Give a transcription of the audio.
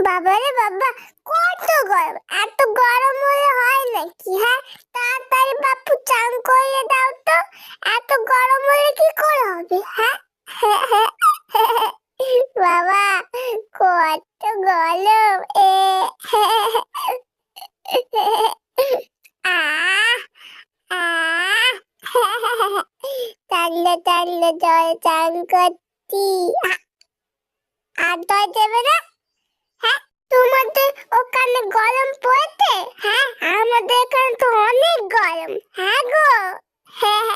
বাবারে বাবা, কত গরম! এত গরম হলে হয় নাকি? হ্যাঁ, তাড়াতাড়ি বাপু চান করিয়ে দাও তো। এত গরম হলে কি করে হবে? হ্যাঁ বাবা, কত গরম! আহ আহ ঠান্ডা ঠান্ডা জল চান করছি। আর দই দেবে না? হ্যাঁ, তোমাদের ওখানে গরম পড়েছে? হ্যাঁ, আমাদের এখানে তো অনেক গরম। হ্যাঁ গো, হ্যাঁ।